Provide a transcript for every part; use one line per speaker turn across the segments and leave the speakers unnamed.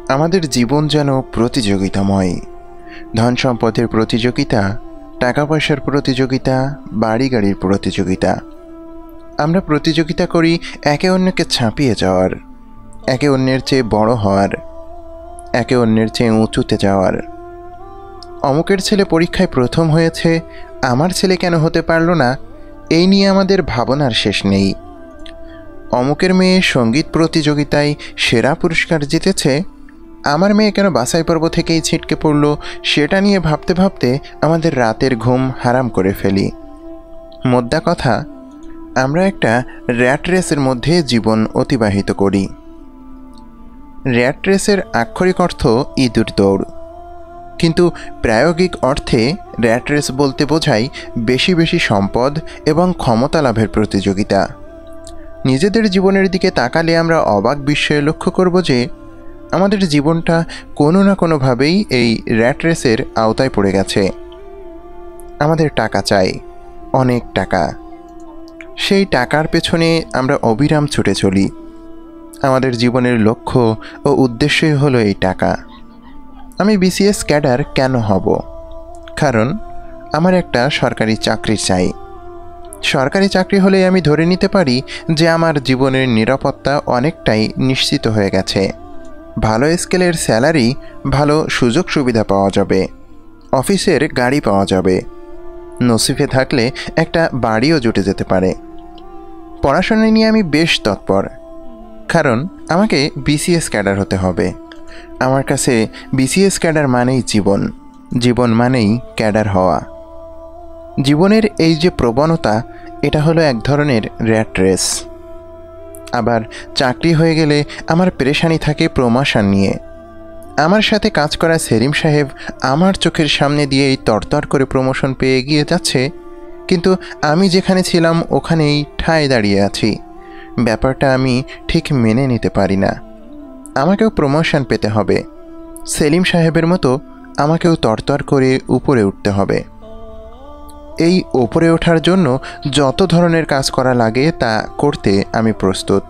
আমাদের জীবন যেন প্রতিযোগিতাময়। ধন সম্পদের প্রতিযোগিতা, টাকা পয়সার প্রতিযোগিতা, বাড়ি গাড়ির প্রতিযোগিতা। আমরা প্রতিযোগিতা করি একে অন্যকে ছাপিয়ে যাওয়ার, একে অন্যের চেয়ে বড় হওয়ার, একে অন্যের চেয়ে উঁচুতে যাওয়ার। অমুকের ছেলে পরীক্ষায় প্রথম হয়েছে, আমার ছেলে কেন হতে পারল না, এই নিয়ে আমাদের ভাবনার শেষ নেই। অমুকের মেয়ে সঙ্গীত প্রতিযোগিতায় সেরা পুরস্কার জিতেছে, আমার মেয়ে কেন বাছাই পর্ব থেকেই ছিটকে পড়ল, সেটা নিয়ে ভাবতে ভাবতে আমাদের রাতের ঘুম হারাম করে ফেলি। মোদ্দা কথা, আমরা একটা র্যাট রেসের মধ্যে জীবন অতিবাহিত করি। র্যাট রেসের আক্ষরিক অর্থ ইঁদুর দৌড়, কিন্তু প্রায়োগিক অর্থে র্যাট রেস বলতে বোঝায় বেশি বেশি সম্পদ এবং ক্ষমতা লাভের প্রতিযোগিতা। নিজেদের জীবনের দিকে তাকালে আমরা অবাক বিস্ময়ে লক্ষ্য করব যে আমাদের জীবনটা কোনো না কোনোভাবেই এই র্যাট রেসের আওতায় পড়ে গেছে। আমাদের টাকা চাই, অনেক টাকা। সেই টাকার পেছনে আমরা অবিরাম ছুটে চলি। আমাদের জীবনের লক্ষ্য ও উদ্দেশ্যই হলো এই টাকা। আমি বিসিএস ক্যাডার কেন হব? কারণ আমার একটা সরকারি চাকরি চাই। সরকারি চাকরি হলে আমি ধরে নিতে পারি যে আমার জীবনের নিরাপত্তা অনেকটাই নিশ্চিত হয়ে গেছে। ভালো স্কেলের স্যালারি, ভালো সুযোগ সুবিধা পাওয়া যাবে, অফিসের গাড়ি পাওয়া যাবে, নসিবে থাকলে একটা বাড়িও জুটে যেতে পারে। পড়াশোনা নিয়ে আমি বেশ তৎপর, কারণ আমাকে বিসিএস ক্যাডার হতে হবে। আমার কাছে বিসিএস ক্যাডার মানেই জীবন, জীবন মানেই ক্যাডার হওয়া। জীবনের এই যে প্রবণতা, এটা হলো এক ধরনের র্যাট রেস। আবার চাকরি হয়ে গেলে আমার পেরেশানি থাকে প্রমোশন নিয়ে। আমার সাথে কাজ করা সেলিম সাহেব আমার চোখের সামনে দিয়েই তরতর করে প্রমোশন পেয়ে এগিয়ে যাচ্ছে, কিন্তু আমি যেখানে ছিলাম ওখানেই ঠায় দাঁড়িয়ে আছি। ব্যাপারটা আমি ঠিক মেনে নিতে পারি না। আমাকেও প্রমোশন পেতে হবে, সেলিম সাহেবের মতো আমাকেও তরতর করে উপরে উঠতে হবে। এই ওপরে ওঠার জন্য যত ধরনের কাজ করা লাগে তা করতে আমি প্রস্তুত।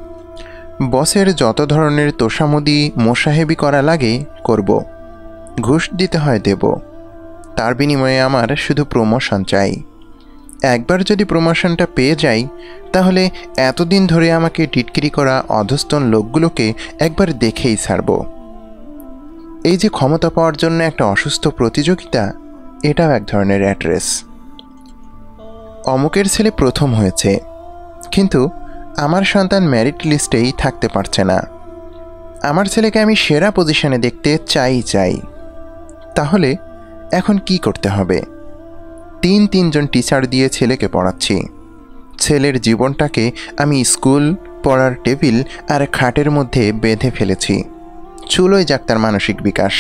বসের যত ধরনের তোষামোদি মোসাহেবি করা লাগে করব, ঘুষ দিতে হয় দেব। তার বিনিময়ে আমার শুধু প্রমোশন চাই। একবার যদি প্রমোশনটা পেয়ে যাই, তাহলে এতদিন ধরে আমাকে টিটকিরি করা অধস্তন লোকগুলোকে একবার দেখেই ছাড়ব। এই যে ক্ষমতা পাওয়ার জন্য একটা অসুস্থ প্রতিযোগিতা, এটাও এক ধরনের র্যাট রেস। অমুকের ছেলে প্রথম হয়েছে, কিন্তু আমার সন্তান মেরিট লিস্টেই থাকতে পারছে না। আমার ছেলেকে আমি সেরা পজিশনে দেখতে চাই। তাহলে এখন কি করতে হবে? তিনজন টিচার দিয়ে ছেলেকে পড়াচ্ছি। ছেলের জীবনটাকে আমি স্কুল, পড়ার টেবিল আর খাটের মধ্যে বেঁধে ফেলেছি। চুলোই যাক তার মানসিক বিকাশ।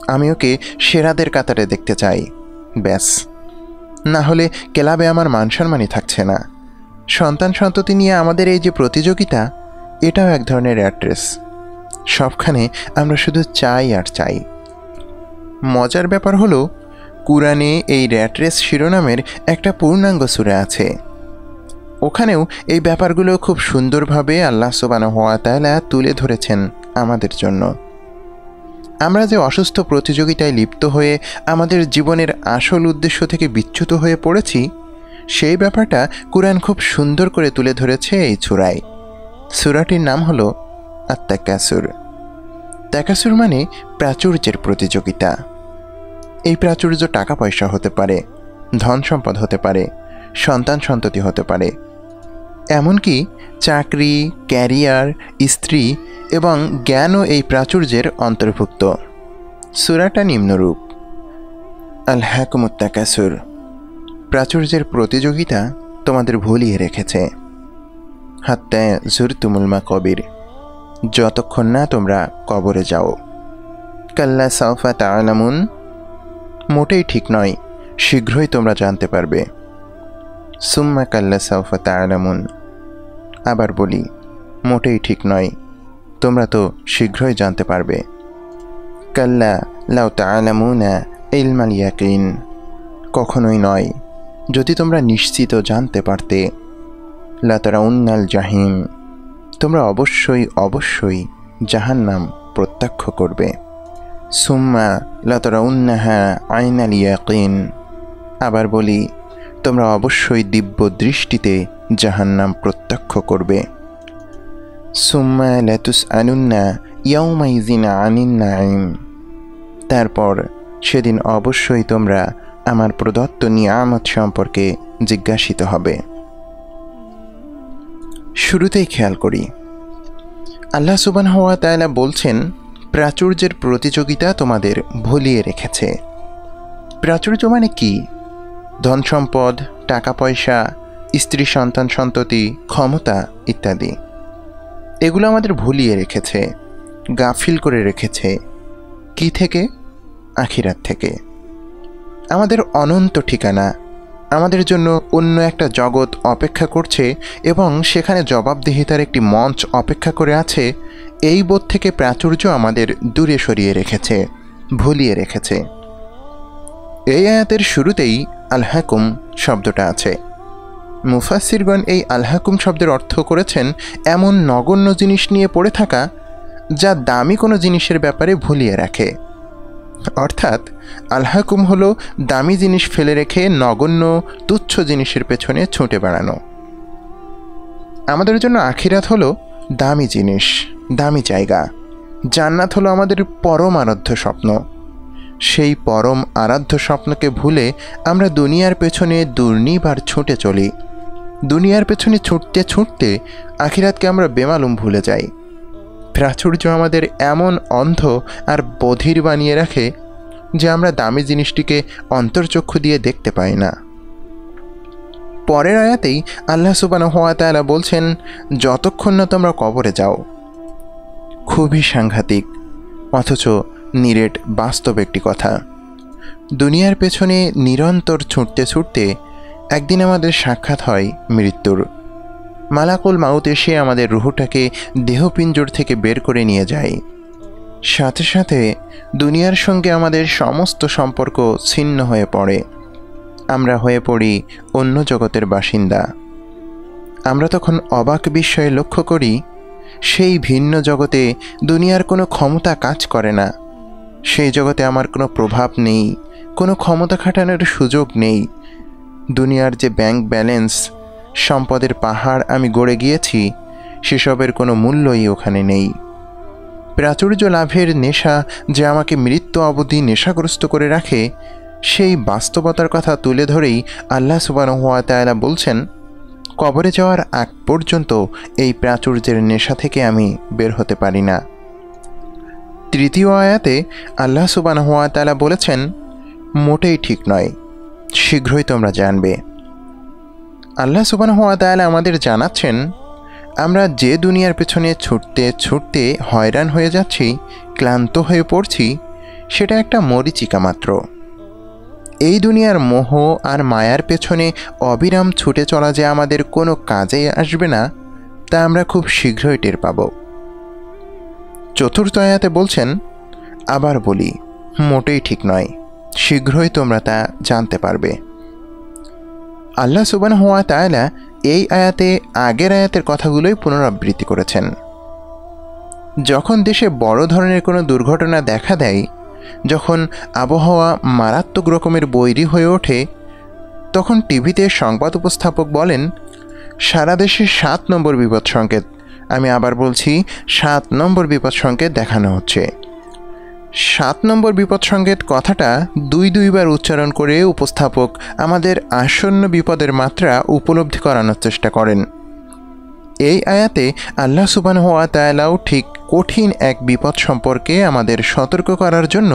আমি ওকে সেরাদের কাতারে দেখতে চাই, ব্যাস। না হলে ক্লাবে আমার মান সম্মানই থাকছে না। সন্তান সন্ততি নিয়ে আমাদের এই যে প্রতিযোগিতা, এটাও এক ধরনের র্যাট রেস। সবখানে আমরা শুধু চাই আর চাই। মজার ব্যাপার হলো, কুরআনে এই র্যাট রেস শিরোনামের একটা পূর্ণাঙ্গ সূরা আছে। ওখানেও এই ব্যাপারগুলো খুব সুন্দরভাবে আল্লাহ সুবহানাহু ওয়া তাআলা তুলে ধরেছেন আমাদের জন্য। আমরা যে অসুস্থ প্রতিযোগিতায় লিপ্ত হয়ে আমাদের জীবনের আসল উদ্দেশ্য থেকে বিচ্যুত হয়ে পড়েছি, সেই ব্যাপারটা কুরআন খুব সুন্দর করে তুলে ধরেছে এই সূরায়। সূরাটির নাম হলো আত-তাকাসুর। তাকাসুর মানে প্রাচুর্যের প্রতিযোগিতা। এই প্রাচুর্য টাকা পয়সা হতে পারে, ধন সম্পদ হতে পারে, সন্তান সন্ততি হতে পারে, এমনকি চাকরি, ক্যারিয়ার, স্ত্রী এবং জ্ঞানও এই প্রাচুর্যের অন্তর্ভুক্ত। সূরাটা নিম্নরূপ: আলহাকুমুত তাকাসুর। প্রাচুর্যের প্রতিযোগিতা তোমাদের ভুলিয়ে রেখেছে। হাত্তা যুরতুমুল মাকাবির। যতক্ষণ না তোমরা কবরে যাও। কাল্লা সাওফা তা'লামুন। মোটেই ঠিক নয়, শীঘ্রই তোমরা জানতে পারবে। সুম্মা কাল্লা সাওফা তা'লামুন। আবার বলি, মোটেই ঠিক নয়, তোমরা তো শীঘ্রই জানতে পারবে। কাল্লা লাউ তা'লামুনা ইলমাল ইয়াকিন। কখনোই নয়, যদি তোমরা নিশ্চিত জানতে পারতে। লা তারাউন্নাল জাহিম। তোমরা অবশ্যই জাহান্নাম প্রত্যক্ষ করবে। সুম্মা লাতারাউন্নাহা আইনাল ইয়াকিন। আবার বলি, তোমরা অবশ্যই দিব্য দৃষ্টিতে জাহান্নাম প্রত্যক্ষ করবে। সুম্মা লাতুসআলুন্না ইয়াউমাইযিন আনিন নাঈম। তারপর সেদিন অবশ্যই তোমরা আমার প্রদত্ত নিয়ামত সম্পর্কে জিজ্ঞাসিত হবে। শুরুতেই খেয়াল করি, আল্লাহ সুবহানাহু ওয়া তাআলা বলছেন প্রাচুর্যের প্রতিযোগিতা তোমাদের ভুলিয়ে রেখেছে। প্রাচুর্য মানে কি? ধন সম্পদ, টাকা পয়সা, স্ত্রী সন্তান সন্ততি, ক্ষমতা ইত্যাদি। এগুলো আমাদের ভুলিয়ে রেখেছে, গাফিল করে রেখেছে। কি থেকে? আখিরাত থেকে। আমাদের অনন্ত ঠিকানা, আমাদের জন্য অন্য একটা জগৎ অপেক্ষা করছে এবং সেখানে জবাবদিহিতার একটি মঞ্চ অপেক্ষা করে আছে। এই বোধ থেকে প্রাচুর্য আমাদের দূরে সরিয়ে রেখেছে, ভুলিয়ে রেখেছে। এই আয়াতের শুরুতেই আলহাকুম শব্দটা আছে। মুফাসসিরগণ এই আলহাকুম শব্দের অর্থ করেছেন এমন নগণ্য জিনিস নিয়ে পড়ে থাকা যা দামি কোনো জিনিসের ব্যাপারে ভুলিয়ে রাখে। অর্থাৎ আলহাকুম হলো দামি জিনিস ফেলে রেখে নগণ্য তুচ্ছ জিনিসের পেছনে ছুটে বেড়ানো। আমাদের জন্য আখিরাত হলো দামি জিনিস, দামি জায়গা। জান্নাত হলো আমাদের পরম আরাধ্য স্বপ্ন। সেই পরম আরাধ্য স্বপ্নকে ভুলে আমরা দুনিয়ার পেছনে দুর্নিবার ছুটে চলি। দুনিয়ার পেছনে ছুটতে ছুটতে আখিরাতকে আমরা বেমালুম ভুলে যাই। প্রাচুর্য আমাদের এমন অন্ধ আর বধির বানিয়ে রাখে যে আমরা দামি জিনিসটিকে অন্তর্চক্ষু দিয়ে দেখতে পাই না। পরের আয়াতেই আল্লাহ সুবহানাহু ওয়া তাআলা বলছেন, যতক্ষণ না তোমরা কবরে যাও। খুবই সাংঘাতিক অথচ নিরেট বাস্তব একটি কথা। দুনিয়ার পেছনে নিরন্তর ছুটতে ছুটতে একদিন আমাদের সাক্ষাৎ হয় মৃত্যুর। মালাকুল মাউত এসে আমাদের রুহটাকে দেহপিঞ্জর থেকে বের করে নিয়ে যায়। সাথে সাথে দুনিয়ার সঙ্গে আমাদের সমস্ত সম্পর্ক ছিন্ন হয়ে পড়ে। আমরা হয়ে পড়ি অন্য জগতের বাসিন্দা। আমরা তখন অবাক বিস্ময়ে লক্ষ্য করি, সেই ভিন্ন জগতে দুনিয়ার কোনো ক্ষমতা কাজ করে না। সেই জগতে আমার কোনো প্রভাব নেই, কোনো ক্ষমতা খাটানোর সুযোগ নেই। দুনিয়ার যে ব্যাংক ব্যালেন্স, সম্পদের পাহাড় আমি গড়ে গিয়েছি, সেসবের কোনো মূল্যই ওখানে নেই। প্রাচুর্য লাভের নেশা যে আমাকে মৃত্যু অবধি নেশাগ্রস্ত করে রাখে, সেই বাস্তবতার কথা তুলে ধরেই আল্লাহ সুবহানাহু ওয়া তাআলা বলছেন, কবরে যাওয়ার আগ পর্যন্ত এই প্রাচুর্যের নেশা থেকে আমি বের হতে পারি না। তৃতীয় আয়াতে আল্লাহ সুবহানাহু ওয়া তাআলা বলেছেন, মোটেই ঠিক নয়, শীঘ্রই তোমরা জানবে। আল্লাহ সুবহানাহু ওয়া তাআলা আমাদের জানাচ্ছেন, আমরা যে দুনিয়ার পেছনে ছুটতে ছুটতে হয়রান হয়ে যাচ্ছি, ক্লান্ত হয়ে পড়ছি, সেটা একটা মরীচিকা মাত্র। এই দুনিয়ার মোহ আর মায়ার পেছনে অবিরাম ছুটে চলা যে আমাদের কোনো কাজে আসবে না, তা আমরা খুব শীঘ্রই টের পাব। চতুর্থ আয়াতে বলছেন, আবার বলি, মোটেই ঠিক নয়, শীঘ্রই তোমরা তা জানতে পারবে। আল্লাহ সুবহানাহু ওয়া তাআলা এই আয়াতে আগের আয়াতের কথাগুলোই পুনরাবৃত্তি করেছেন। যখন দেশে বড় ধরনের কোনো দুর্ঘটনা দেখা দেয়, যখন আবহাওয়া মারাত্মক রকমের বৈরী হয়ে ওঠে, তখন টিভিতে সংবাদ উপস্থাপক বলেন, সারা দেশে 7 নম্বর বিপদ সংকেত, আমি আবার বলছি 7 নম্বর বিপদ সংকেত দেখানো হচ্ছে। 7 নম্বর বিপদ সংকেত কথাটা দুইবার উচ্চারণ করে উপস্থাপক আমাদের আসন্ন বিপদের মাত্রা উপলব্ধি করানোর চেষ্টা করেন। এই আয়াতে আল্লাহ সুবহানাহু ওয়া তাআলাও ঠিক কঠিন এক বিপদ সম্পর্কে আমাদের সতর্ক করার জন্য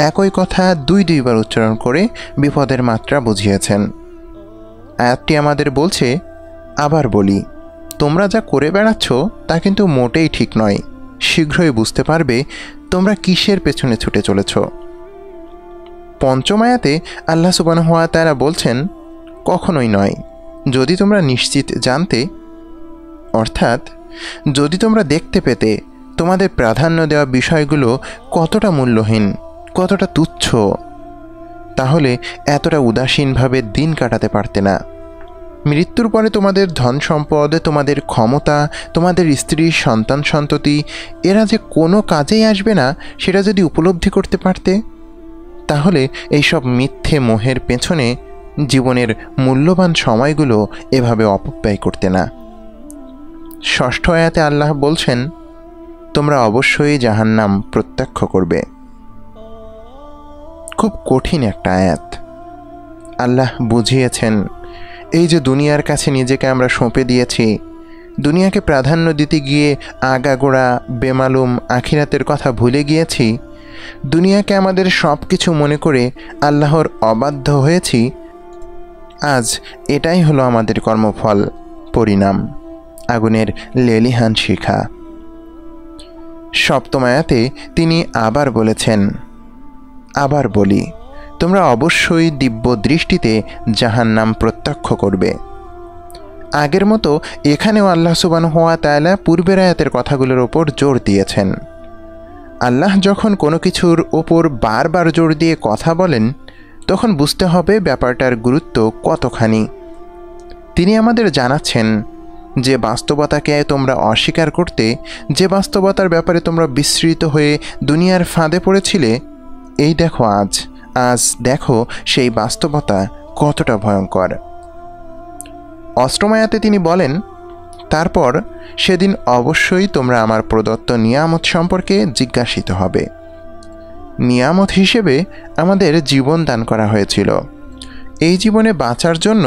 একই কথা দুইবার উচ্চারণ করে বিপদের মাত্রা বুঝিয়েছেন। আয়াতটি আমাদের বলছে, আবার বলি, তোমরা যা করে বেড়াচ্ছ তা কিন্তু মোটেই ঠিক নয়, শীঘ্রই বুঝতে পারবে তোমরা কিসের পেছনে ছুটে চলেছ। পঞ্চম আয়াতে আল্লাহ সুবহানাহু ওয়া তাআলা বলছেন, কখনোই নয়, যদি তোমরা নিশ্চিত জানতে, অর্থাৎ যদি তোমরা দেখতে পেতে তোমাদের প্রাধান্য দেওয়া বিষয়গুলো কতটা মূল্যহীন, কতটা তুচ্ছ, তাহলে এতটা উদাসীনভাবে দিন কাটাতে পারতে না। মৃত্যুর পরে তোমাদের ধন সম্পদ, তোমাদের ক্ষমতা, তোমাদের স্ত্রী, সন্তান সন্ততি এরা যে কোনো কাজেই আসবে না সেটা যদি উপলব্ধি করতে পারতে, তাহলে এইসব মিথ্যে মোহের পেছনে জীবনের মূল্যবান সময়গুলো এভাবে অপব্যয় করতে না। 6ষ্ঠ আয়াতে আল্লাহ বলছেন, তোমরা অবশ্যই জাহান্নাম প্রত্যক্ষ করবে। খুব কঠিন একটা আয়াত। আল্লাহ বুঝিয়েছেন এই যে দুনিয়ার কাছে নিজেকে আমরা সঁপে দিয়েছি, দুনিয়াকে প্রাধান্য দিতে গিয়ে আগাগোড়া বেমালুম আখিরাতের কথা ভুলে গিয়েছি, দুনিয়াকে আমাদের সব কিছু মনে করে আল্লাহর অবাধ্য হয়েছি, আজ এটাই হলো আমাদের কর্মফল, পরিণাম, আগুনের লেলিহান শিখা। 7ম আয়াতে তিনি আবার বলেছেন, আবার বলি, তোমরা অবশ্যই দিব্য দৃষ্টিতে জাহান্নাম প্রত্যক্ষ করবে। আগের মতো এখানেও আল্লাহ সুবহানাহু ওয়া তাআলা পূর্বের আয়াতের কথাগুলোর ওপর জোর দিয়েছেন। আল্লাহ যখন কোনো কিছুর ওপর বারবার জোর দিয়ে কথা বলেন, তখন বুঝতে হবে ব্যাপারটার গুরুত্ব কতখানি। তিনি আমাদের জানাচ্ছেন যে বাস্তবতাকে তোমরা অস্বীকার করতে, যে বাস্তবতার ব্যাপারে তোমরা বিস্মৃত হয়ে দুনিয়ার ফাঁদে পড়েছিলে, এই দেখো আজ দেখো সেই বাস্তবতা কতটা ভয়ঙ্কর। 8ম আয়াতে তিনি বলেন, তারপর সেদিন অবশ্যই তোমরা আমার প্রদত্ত নিয়ামত সম্পর্কে জিজ্ঞাসিত হবে। নিয়ামত হিসেবে আমাদের জীবন দান করা হয়েছিল। এই জীবনে বাঁচার জন্য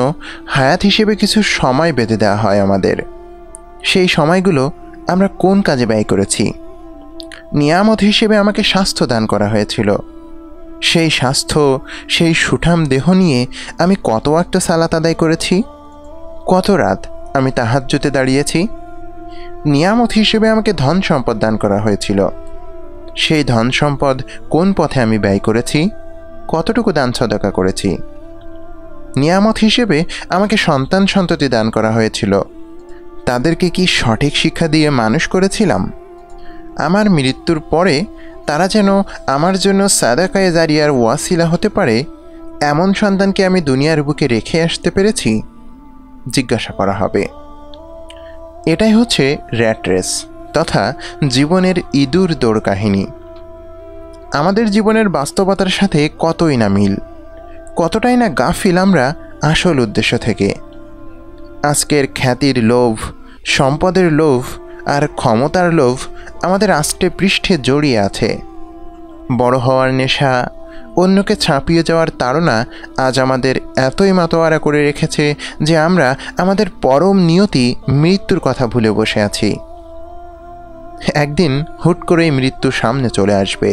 হায়াত হিসেবে কিছু সময় বেঁধে দেওয়া হয় আমাদের। সেই সময়গুলো আমরা কোন কাজে ব্যয় করেছি? নিয়ামত হিসেবে আমাকে স্বাস্থ্য দান করা হয়েছিল। সেই স্বাস্থ্য, সেই সুঠাম দেহ নিয়ে আমি কত ওয়াক্ত সালাত আদায় করেছি, কত রাত আমি তাহাজ্জুদে দাঁড়িয়েছি। নিয়ামত হিসেবে আমাকে ধন সম্পদ দান করা হয়েছিল। সেই ধন সম্পদ কোন পথে আমি ব্যয় করেছি, কতটুকু দান সদকা করেছি। নিয়ামত হিসেবে আমাকে সন্তান সন্ততি দান করা হয়েছিল। তাদেরকে কি সঠিক শিক্ষা দিয়ে মানুষ করেছিলাম? আমার মৃত্যুর পরে তারা যেন আমার জন্য সাদাকায়ে জারিয়ার ওয়াসিলা হতে পারে, এমন সন্তানকে আমি দুনিয়ার বুকে রেখে আসতে পেরেছি? জিজ্ঞাসা করা হবে। এটাই হচ্ছে র্যাট রেস তথা জীবনের ইঁদুর দৌড় কাহিনী। আমাদের জীবনের বাস্তবতার সাথে কতই না মিল, কতটাই না গাফিল আমরা আসল উদ্দেশ্য থেকে। আজকের খ্যাতির লোভ, সম্পদের লোভ আর ক্ষমতার লোভ আমাদের আষ্টে পৃষ্ঠে জড়িয়ে আছে। বড় হওয়ার নেশা, অন্যকে ছাপিয়ে যাওয়ার তাড়না আজ আমাদের এতই মাতোয়ারা করে রেখেছে যে আমরা আমাদের পরম নিয়তি মৃত্যুর কথা ভুলে বসে আছি। একদিন হুট করেই মৃত্যু সামনে চলে আসবে।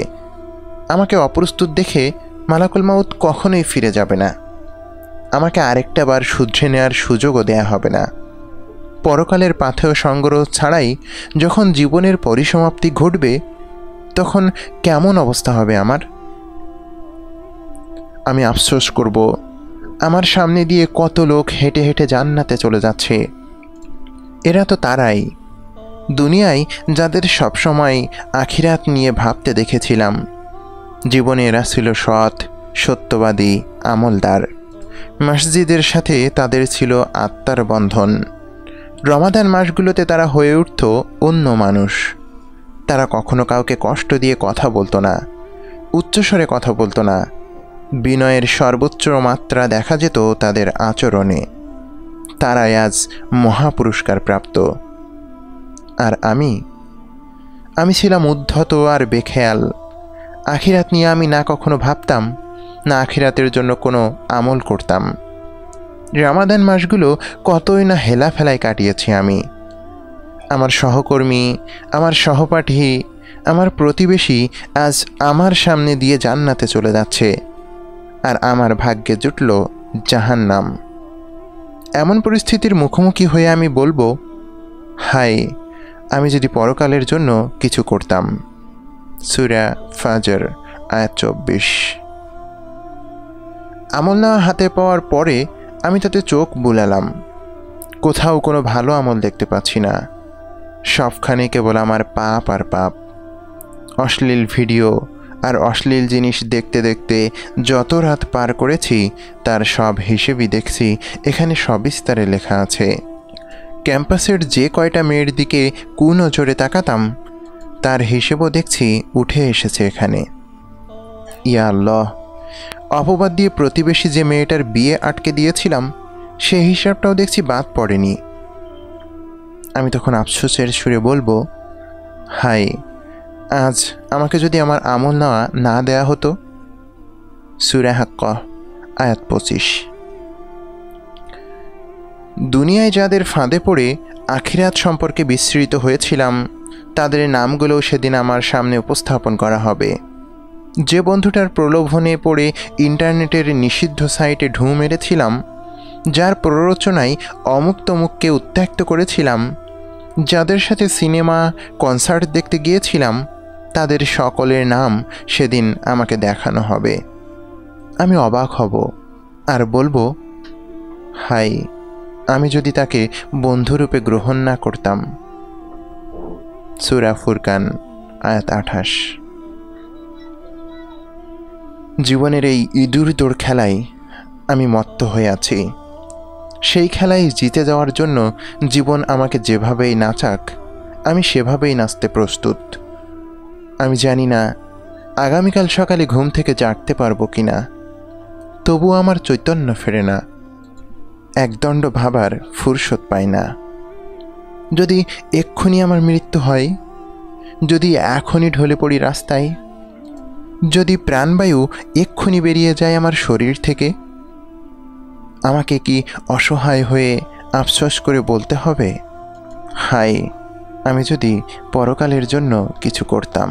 আমাকে অপ্রস্তুত দেখে মালাকুল মাউত কখনোই ফিরে যাবে না। আমাকে আরেকটা বার শুধরে নেওয়ার সুযোগও দেয়া হবে না। পরকালের পাথেয় সংগ্রহ ছাড়াই যখন জীবনের পরিসমাপ্তি ঘটবে, তখন কেমন অবস্থা হবে আমার? আমি আফসোস করব, আমার সামনে দিয়ে কত লোক হেঁটে হেঁটে জান্নাতে চলে যাচ্ছে। এরা তো তারাই, দুনিয়ায় যাদের সবসময় আখিরাত নিয়ে ভাবতে দেখেছিলাম। জীবনে এরা ছিল সৎ, সত্যবাদী, আমলদার। মসজিদের সাথে তাদের ছিল আত্মার বন্ধন। রমাদান মাসগুলোতে তারা হয়ে উঠত অন্য মানুষ। তারা কখনো কাউকে কষ্ট দিয়ে কথা বলতো না, উচ্চস্বরে কথা বলতো না। বিনয়ের সর্বোচ্চ মাত্রা দেখা যেত তাদের আচরণে। তারাই আজ মহাপুরস্কার প্রাপ্ত। আর আমি ছিলাম উদ্ধত আর বেখেয়াল। আখিরাত নিয়ে আমি না কখনো ভাবতাম, না আখিরাতের জন্য কোনো আমল করতাম। রমাদান মাসগুলো কতই না হেলাফেলায় কাটিয়েছি আমি। আমার সহকর্মী, আমার সহপাঠী, আমার প্রতিবেশী আজ আমার সামনে দিয়ে জান্নাতে চলে যাচ্ছে, আর আমার ভাগ্যে জুটল জাহান্নাম। এমন পরিস্থিতির মুখোমুখি হয়ে আমি বলবো, হায়, আমি যদি পরকালের জন্য কিছু করতাম। সূরা ফাজর আয়াত 24। আমলনামা হাতে পাওয়ার পরে আমি তাতে চোখ বুলালাম। কোথাও কোনো ভালো আমল দেখতে পাচ্ছি না। সবখানে কেবল আমার পাপ আর পাপ। অশ্লীল ভিডিও, আর অশ্লীল জিনিস দেখতে দেখতে যত রাত পার করেছি তার সব হিসেবই দেখছি এখানে সবিস্তারে লেখা আছে। ক্যাম্পাসের যে কয়টা মেয়ের দিকে কুনজরে তাকাতাম তার হিসেবও দেখছি উঠে এসেছে এখানে। ইয়া আল্লাহ, অপবাদ দিয়ে প্রতিবেশী যে মেয়েটার বিয়ে আটকে দিয়েছিলাম সে হিসাবটাও দেখছি বাদ পড়েনি। আমি তখন আফসোসের সুরে বলবো, হাই, আজ আমাকে যদি আমার আমল নেওয়া না দেয়া হতো। সূরা হাক্কা আয়াত 25। দুনিয়ায় যাদের ফাঁদে পড়ে আখিরাত সম্পর্কে বিস্মৃত হয়েছিলাম তাদের নামগুলোও সেদিন আমার সামনে উপস্থাপন করা হবে। যে বন্ধুটার প্রলোভনে পড়ে ইন্টারনেটের নিষিদ্ধ সাইটে ঢুঁ মেরেছিলাম, যার প্ররোচনায় অমুক তমুককে উত্ত্যক্ত করেছিলাম, যাদের সাথে সিনেমা কনসার্ট দেখতে গিয়েছিলাম, তাদের সকলের নাম সেদিন আমাকে দেখানো হবে। আমি অবাক হব আর বলবো, হাই, আমি যদি তাকে বন্ধুরূপে গ্রহণ না করতাম। সূরা ফুরকান আয়াত 28। জীবনের এই ইঁদুর দৌড় খেলায় আমি মত্ত হয়ে আছি। সেই খেলায় জিতে যাওয়ার জন্য জীবন আমাকে যেভাবেই নাচাক আমি সেভাবেই নাচতে প্রস্তুত। আমি জানি না আগামীকাল সকালে ঘুম থেকে জাগতে পারবো কিনা, তবু আমার চৈতন্য ফেরে না, একদণ্ড ভাবার ফুরসত পাই না। যদি এক্ষুনি আমার মৃত্যু হয়, যদি এখনই ঢলে পড়ি রাস্তায়, যদি প্রাণবায়ু এক্ষুনি বেরিয়ে যায় আমার শরীর থেকে, আমাকে কি অসহায় হয়ে আফসোস করে বলতে হবে, হায়, আমি যদি পরকালের জন্য কিছু করতাম।